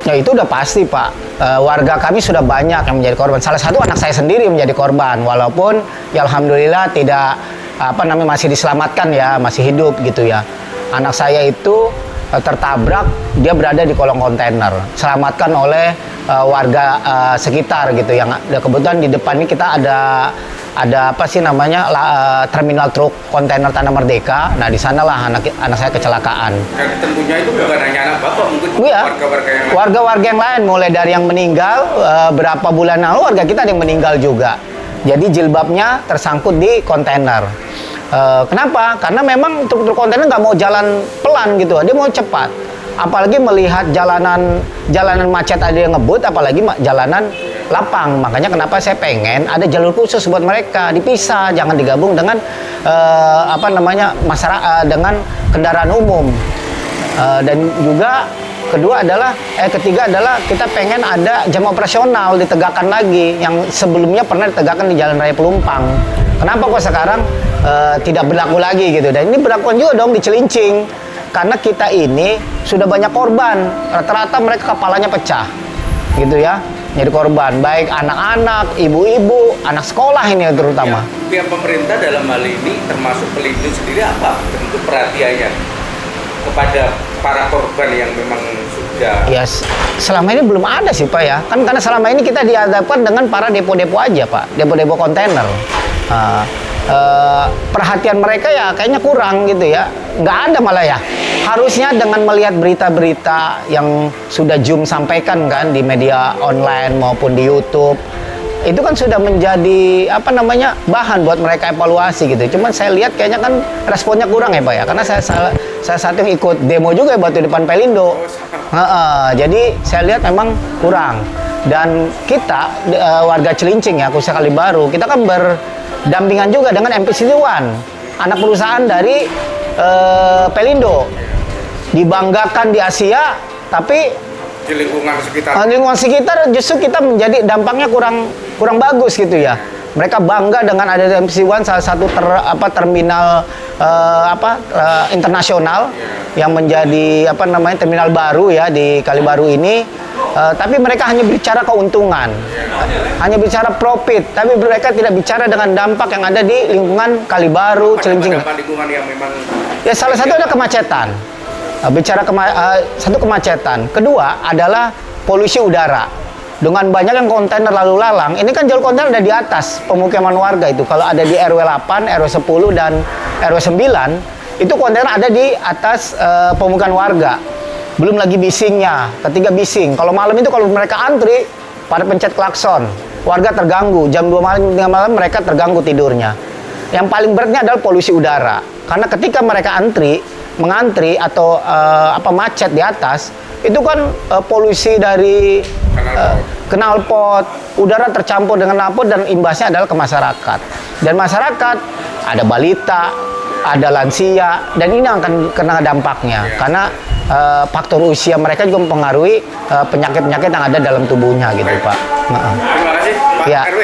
Ya itu udah pasti Pak. Warga kami sudah banyak yang menjadi korban. Salah satu anak saya sendiri menjadi korban. Walaupun ya alhamdulillah tidak masih diselamatkan ya, masih hidup gitu ya. Anak saya itu tertabrak, dia berada di kolong kontainer. Selamatkan oleh warga sekitar gitu yang kebetulan di depan ini kita ada terminal truk kontainer Tanah Merdeka. Nah di sanalah anak saya kecelakaan. Dan tentunya itu bukan hanya anak Bapak, mungkin warga-warga yang lain. Warga-warga yang lain, mulai dari yang meninggal berapa bulan lalu warga kita ada yang meninggal juga. Jadi jilbabnya tersangkut di kontainer. Kenapa? Karena memang truk kontainer nggak mau jalan pelan gitu, dia mau cepat. Apalagi melihat jalanan macet ada yang ngebut, apalagi jalanan lapang. Makanya kenapa saya pengen ada jalur khusus buat mereka, dipisah, jangan digabung dengan masyarakat dengan kendaraan umum. Dan juga ketiga adalah kita pengen ada jam operasional ditegakkan lagi yang sebelumnya pernah ditegakkan di Jalan Raya Pelumpang. Kenapa kok sekarang tidak berlaku lagi gitu? Dan ini berlaku juga dong di Cilincing. Karena kita ini sudah banyak korban, rata-rata mereka kepalanya pecah, gitu ya, jadi korban, baik anak-anak, ibu-ibu, anak sekolah ini terutama. Ya, pihak pemerintah dalam hal ini, termasuk Pelindo sendiri apa bentuk perhatiannya kepada para korban yang memang sudah? Ya, selama ini belum ada sih Pak ya, kan karena selama ini kita dihadapkan dengan para depo-depo aja Pak, depo-depo kontainer. Perhatian mereka ya kayaknya kurang gitu ya, nggak ada malah ya. Harusnya dengan melihat berita-berita yang sudah Zoom sampaikan kan di media online maupun di YouTube, itu kan sudah menjadi bahan buat mereka evaluasi gitu. Cuman saya lihat kayaknya kan responnya kurang ya Pak ya, karena saya saat yang ikut demo juga ya buat di depan Pelindo. Jadi saya lihat memang kurang. Dan kita warga Cilincing ya, khususnya Kalibaru, kita kan berdampingan juga dengan MPC One, anak perusahaan dari Pelindo. Dibanggakan di Asia, tapi di lingkungan sekitar justru kita menjadi dampaknya kurang bagus gitu ya. Mereka bangga dengan ada MPC One, salah satu terminal internasional yang menjadi terminal baru ya di Kalibaru ini. Tapi mereka hanya bicara keuntungan, hanya bicara profit, tapi mereka tidak bicara dengan dampak yang ada di lingkungan Kalibaru, Cilincing. Lingkungan yang memang ya salah satu ada kemacetan. Satu kemacetan. Kedua adalah polusi udara. Dengan banyak yang kontainer lalu lalang, ini kan jalur kontainer ada di atas pemukiman warga itu. Kalau ada di RW 8, RW 10 dan RW 9, itu kontainer ada di atas pemukiman warga. Belum lagi bisingnya, ketiga bising. Kalau malam itu kalau mereka antri pada pencet klakson, warga terganggu. Jam 2 malam, 3 malam mereka terganggu tidurnya. Yang paling beratnya adalah polusi udara. Karena ketika mereka mengantri atau macet di atas, itu kan polusi dari knalpot, udara tercampur dengan knalpot dan imbasnya adalah ke masyarakat. Dan masyarakat ada balita, ada lansia, dan ini akan kena dampaknya karena faktor usia mereka juga mempengaruhi penyakit-penyakit yang ada dalam tubuhnya gitu Pak. Terima kasih Pak Ya. RW.